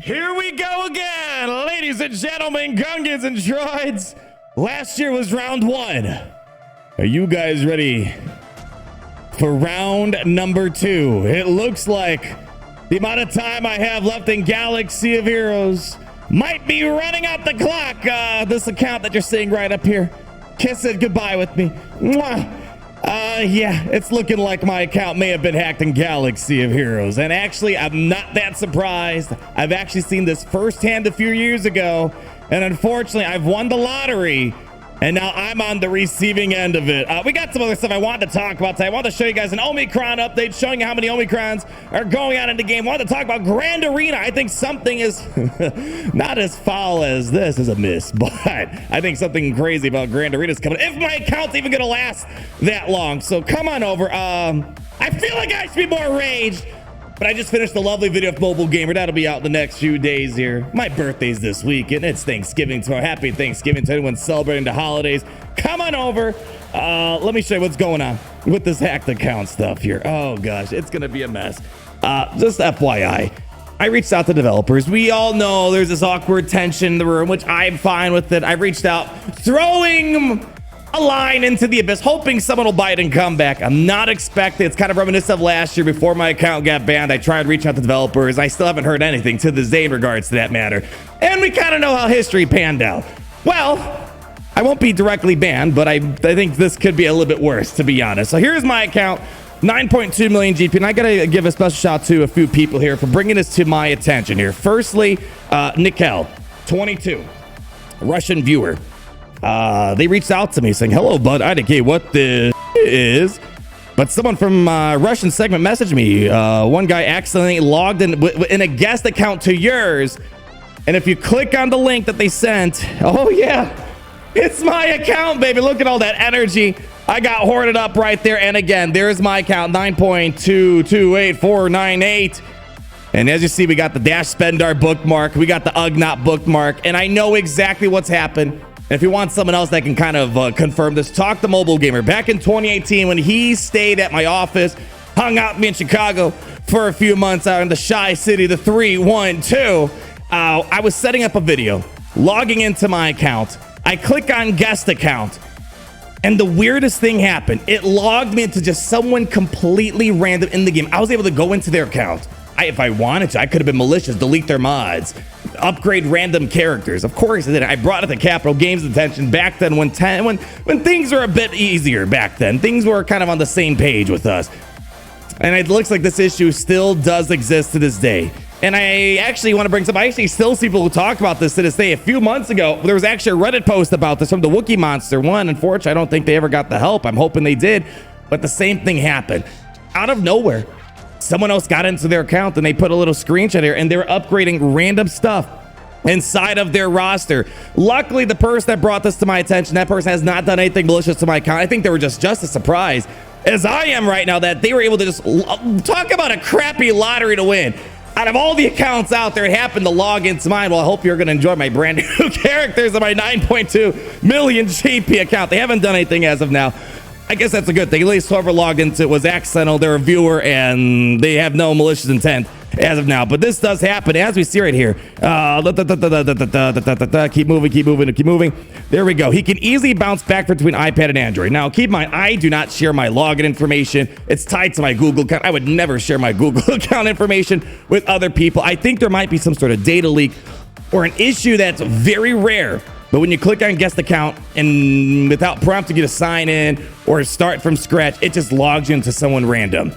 Here we go again, ladies and gentlemen, Gungans and droids. Last year was round 1. Are you guys ready for round number 2? It looks like the amount of time I have left in Galaxy of Heroes might be running out the clock. This account that you're seeing right up here, kiss it goodbye with me. Mwah. Yeah, it's looking like my account may have been hacked in Galaxy of Heroes. And actually, I'm not that surprised. I've actually seen this firsthand a few years ago. And unfortunately, I've won the lottery. And now I'm on the receiving end of it. We got some other stuff I wanted to talk about today. I wanted to show you guys an Omicron update showing you how many Omicrons are going on in the game. I wanted to talk about Grand Arena. I think something is not as foul as this is a miss, but I think something crazy about Grand Arena is coming. If my account's even going to last that long. So come on over. I feel like I should be more raged. But I just finished a lovely video of Mobile Gamer. That'll be out in the next few days here. My birthday's this week, and it's Thanksgiving tomorrow. Happy Thanksgiving to anyone celebrating the holidays. Come on over. Let me show you what's going on with this hacked account stuff here. Oh, gosh, it's going to be a mess. Just FYI, I reached out to developers. We all know there's this awkward tension in the room, which I'm fine with it. I reached out, throwing a line into the abyss, hoping someone will bite and come back. I'm not expecting. It's kind of reminiscent of last year before my account got banned. I tried reaching out to developers. I still haven't heard anything to this day in regards to that matter. And we kind of know how history panned out. Well, I won't be directly banned, but I think this could be a little bit worse, to be honest. So here's my account, 9.2 million GP. And I got to give a special shout out to a few people here for bringing this to my attention here. Firstly, Nikel, 22, Russian viewer. They reached out to me saying, hello, bud. I don't care what this is, but someone from Russian segment messaged me. One guy accidentally logged in a guest account to yours. And if you click on the link that they sent, oh, yeah, it's my account, baby. Look at all that energy. I got hoarded up right there. And again, there's my account, 9.228498. And as you see, we got the Dash Spendar bookmark. We got the Ugnaught bookmark. And I know exactly what's happened. And if you want someone else that can kind of confirm this, talk to Mobile Gamer. Back in 2018, when he stayed at my office, hung out with me in Chicago for a few months out in the Shy City, the 312, I was setting up a video, logging into my account. I click on guest account, and the weirdest thing happened. It logged me into just someone completely random in the game. I was able to go into their account. If I wanted to, I could have been malicious, delete their mods, upgrade random characters. Of course I did. I brought it to Capital Games' attention back then when things were a bit easier back then. Things were kind of on the same page with us. And it looks like this issue still does exist to this day. And I actually want to bring some, I actually still see people who talk about this to this day. A few months ago, there was actually a Reddit post about this from the Wookiee Monster one. Unfortunately, I don't think they ever got the help. I'm hoping they did. But the same thing happened. Out of nowhere, someone else got into their account and they put a little screenshot here and they were upgrading random stuff inside of their roster. Luckily, the person that brought this to my attention, that person has not done anything malicious to my account. I think they were just as surprised as I am right now that they were able to just talk about a crappy lottery to win. Out of all the accounts out there, it happened to log into mine. Well, I hope you're going to enjoy my brand new characters on my 9.2 million GP account. They haven't done anything as of now. I guess that's a good thing. At least whoever logged into it was accidental. They're a viewer and they have no malicious intent as of now. But this does happen, as we see right here. Keep moving. There we go. He can easily bounce back between iPad and Android. Now, keep in mind, I do not share my login information. It's tied to my Google account. I would never share my Google account information with other people. I think there might be some sort of data leak or an issue that's very rare. But when you click on guest account and without prompting you to sign in or start from scratch, it just logs you into someone random.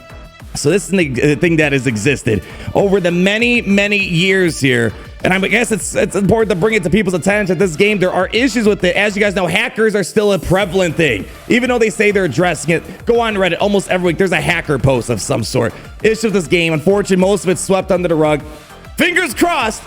So this is the thing that has existed over the many, many years here. And I guess it's important to bring it to people's attention. This game, there are issues with it. As you guys know, hackers are still a prevalent thing. Even though they say they're addressing it, go on Reddit almost every week. There's a hacker post of some sort. Issues with this game. Unfortunately, most of it's swept under the rug. Fingers crossed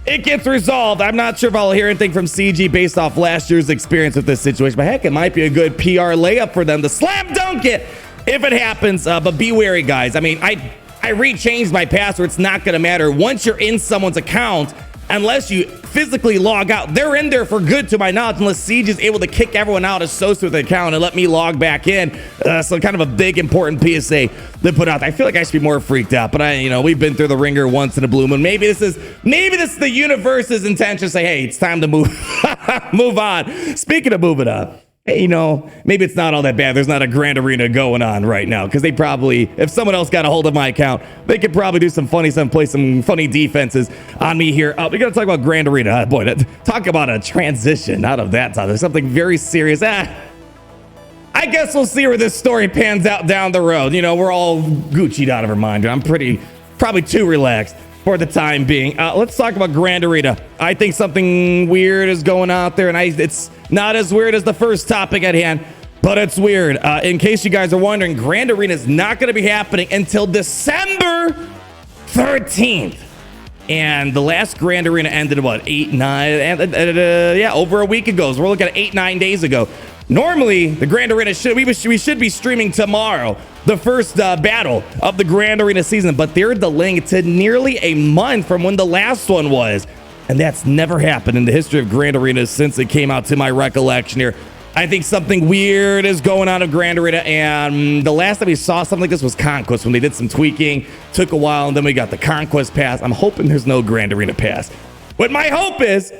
it gets resolved. I'm not sure if I'll hear anything from CG based off last year's experience with this situation, but heck, it might be a good PR layup for them to slam dunk it if it happens. But be wary, guys. I mean, I rechanged my password. It's not going to matter. Once you're in someone's account, unless you physically log out. They're in there for good, to my knowledge, unless Siege is able to kick everyone out associated with the account and let me log back in. So kind of a big, important PSA to put out. I feel like I should be more freaked out, but we've been through the ringer once in a blue moon. Maybe this is the universe's intention to say, hey, it's time to move on. Speaking of moving on, hey, maybe it's not all that bad. There's not a Grand Arena going on right now, because they probably, if someone else got a hold of my account, they could probably do play some funny defenses on me here. We got to talk about Grand Arena. Boy, talk about a transition out of that topic. Something very serious. I guess we'll see where this story pans out down the road. We're all Gucci'd out of our mind. I'm probably too relaxed for the time being. Let's talk about Grand Arena. I think something weird is going out there, and it's not as weird as the first topic at hand, but it's weird. In case you guys are wondering, Grand Arena is not going to be happening until December 13th. And the last Grand Arena ended about over a week ago. So we're looking at 8-9 days ago. Normally, the Grand Arena we should be streaming tomorrow, the first battle of the Grand Arena season, but they're delaying it to nearly a month from when the last one was. And that's never happened in the history of Grand Arena since it came out, to my recollection here. I think something weird is going on of Grand Arena, and the last time we saw something like this was Conquest, when they did some tweaking. Took a while, and then we got the Conquest pass. I'm hoping there's no Grand Arena pass. What my hope is,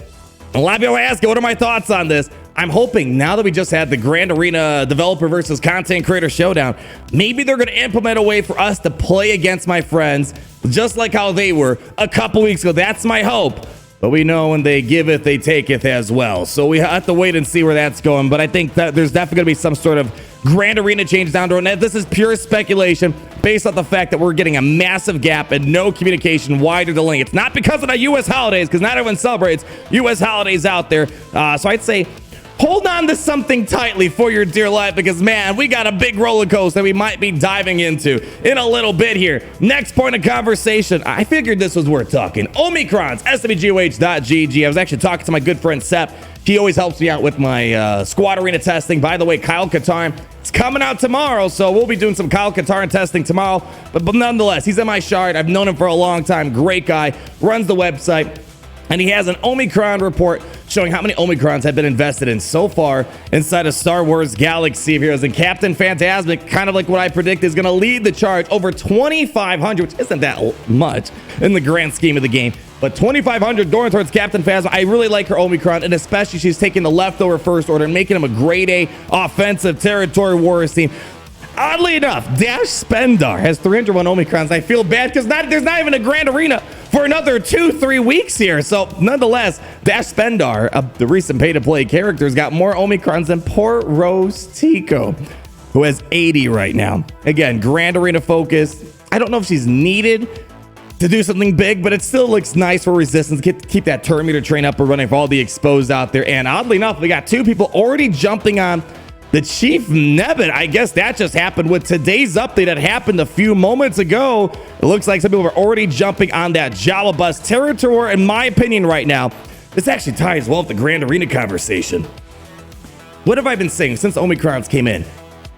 a lot of people are asking, what are my thoughts on this? I'm hoping now that we just had the Grand Arena developer versus content creator showdown, maybe they're going to implement a way for us to play against my friends, just like how they were a couple weeks ago. That's my hope. But we know when they giveth, they taketh as well. So we have to wait and see where that's going. But I think that there's definitely going to be some sort of Grand Arena change down the road. And this is pure speculation based on the fact that we're getting a massive gap and no communication. Why they're delaying? It's not because of the U.S. holidays, because not everyone celebrates U.S. holidays out there. So I'd say hold on to something tightly for your dear life, because, man, we got a big roller coaster that we might be diving into in a little bit here. Next point of conversation. I figured this was worth talking. Omicrons, SWGOH.GG. I was actually talking to my good friend Sep. He always helps me out with my squad arena testing. By the way, Kyle Katarn, it's coming out tomorrow, so we'll be doing some Kyle Katarn testing tomorrow. But nonetheless, he's in my shard. I've known him for a long time. Great guy. Runs the website. And he has an Omicron report showing how many Omicrons have been invested in so far inside of Star Wars Galaxy of Heroes. And Captain Phantasmic, kind of like what I predict, is going to lead the charge. Over 2,500, which isn't that much in the grand scheme of the game. But 2,500 going towards Captain Phasma. I really like her Omicron, and especially she's taking the leftover First Order and making him a grade A offensive territory warriors team. Oddly enough, Dash Spendar has 301 Omicrons. I feel bad because there's not even a Grand Arena for another 2-3 weeks here. So nonetheless, Dash Spendar, the recent pay-to-play character, has got more Omicrons than poor Rose Tico, who has 80 right now. Again, Grand Arena focus. I don't know if she's needed to do something big, but it still looks nice for Resistance. Keep that turn meter train up and running for all the exposed out there. And oddly enough, we got two people already jumping on the Chief Nebba. I guess that just happened with today's update that happened a few moments ago. It looks like some people are already jumping on that Java Bus territory. In my opinion right now, this actually ties well with the Grand Arena conversation. What have I been saying since Omicrons came in?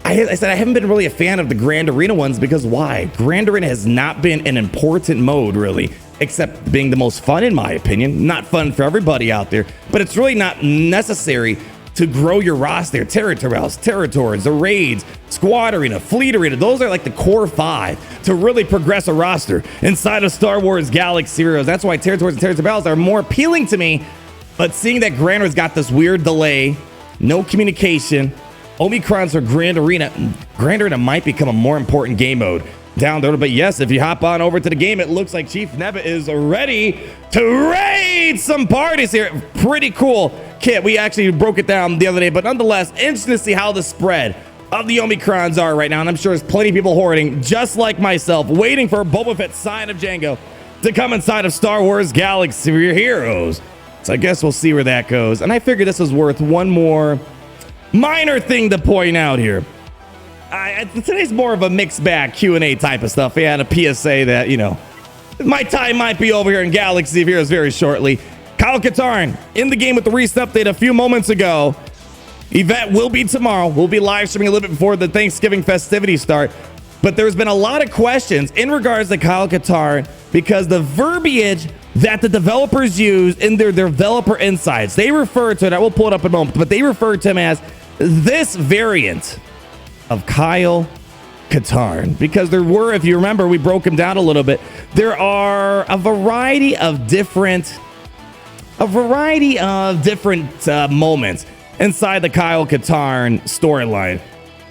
I said I haven't been really a fan of the Grand Arena ones because why? Grand Arena has not been an important mode really, except being the most fun in my opinion. Not fun for everybody out there, but it's really not necessary to grow your roster. Territorials, territories, the raids, squad arena, fleet arena. Those are like the core 5 to really progress a roster inside of Star Wars Galaxy Heroes. That's why territories and territorials are more appealing to me. But seeing that Grand Arena's got this weird delay, no communication, Omicrons for Grand Arena might become a more important game mode down the road. But yes, if you hop on over to the game, it looks like Chief Nebba is ready to raid some parties here. Pretty cool kit. We actually broke it down the other day, but nonetheless, interesting to see how the spread of the Omicrons are right now. And I'm sure there's plenty of people hoarding, just like myself, waiting for Boba Fett Sign of Jango to come inside of Star Wars Galaxy Heroes. So I guess we'll see where that goes. And I figured this was worth one more minor thing to point out here. Today's more of a mixed bag Q&A type of stuff. We had a PSA that, my time might be over here in Galaxy of Heroes very shortly. Kyle Katarn in the game with the recent update a few moments ago. Event will be tomorrow. We'll be live streaming a little bit before the Thanksgiving festivities start. But there's been a lot of questions in regards to Kyle Katarn because the verbiage that the developers use in their developer insights. They refer to it, I will pull it up in a moment, but they refer to him as this variant of Kyle Katarn, because there were, if you remember, we broke him down a little bit. There are a variety of different moments inside the Kyle Katarn storyline.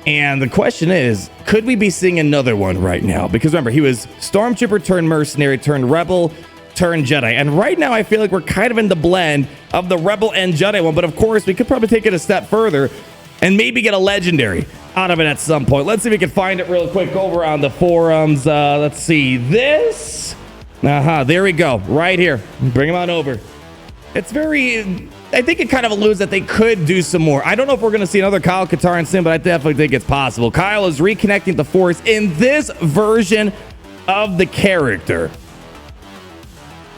And the question is, could we be seeing another one right now? Because remember, he was Stormtrooper turned mercenary turned rebel turned Jedi. And right now I feel like we're kind of in the blend of the rebel and Jedi one. But of course, we could probably take it a step further and maybe get a legendary out of it at some point. Let's see if we can find it real quick over on the forums. Let's see this. There we go. Right here. Bring him on over. It's very... I think it kind of alludes that they could do some more. I don't know if we're going to see another Kyle Katarn soon, but I definitely think it's possible. Kyle is reconnecting the Force in this version of the character.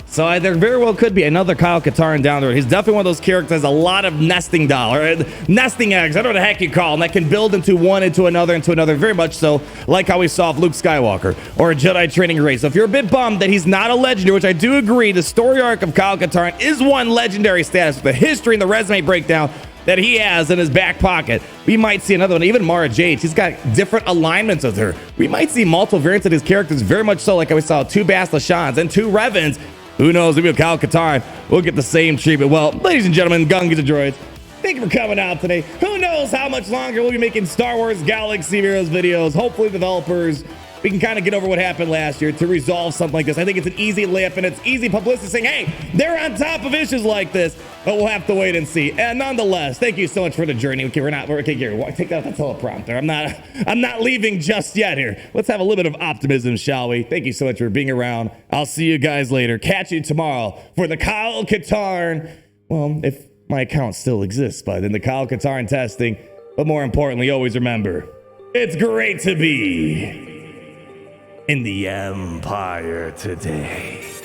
So there very well could be another Kyle Katarn down the road. He's definitely one of those characters that has a lot of nesting eggs, I don't know what the heck you call them, that can build into one, into another, very much so like how we saw with Luke Skywalker or a Jedi training race. So if you're a bit bummed that he's not a legendary, which I do agree, the story arc of Kyle Katarn is one legendary status with the history and the resume breakdown that he has in his back pocket. We might see another one. Even Mara Jade, she's got different alignments with her. We might see multiple variants of his characters, very much so like we saw 2 Bastila Shans and 2 Revans. Who knows, maybe with Kyle Katarn, we'll get the same treatment. Well, ladies and gentlemen, Gungans and Droids, thank you for coming out today. Who knows how much longer we'll be making Star Wars Galaxy Heroes videos. Hopefully developers, we can kind of get over what happened last year to resolve something like this. I think it's an easy layup and it's easy publicity saying, hey, they're on top of issues like this, but we'll have to wait and see. And nonetheless, thank you so much for the journey. Okay, okay, here, take out the teleprompter. I'm not leaving just yet here. Let's have a little bit of optimism, shall we? Thank you so much for being around. I'll see you guys later. Catch you tomorrow for the Kyle Katarn. Well, if my account still exists, but in the Kyle Katarn testing. But more importantly, always remember, it's great to be in the Empire today.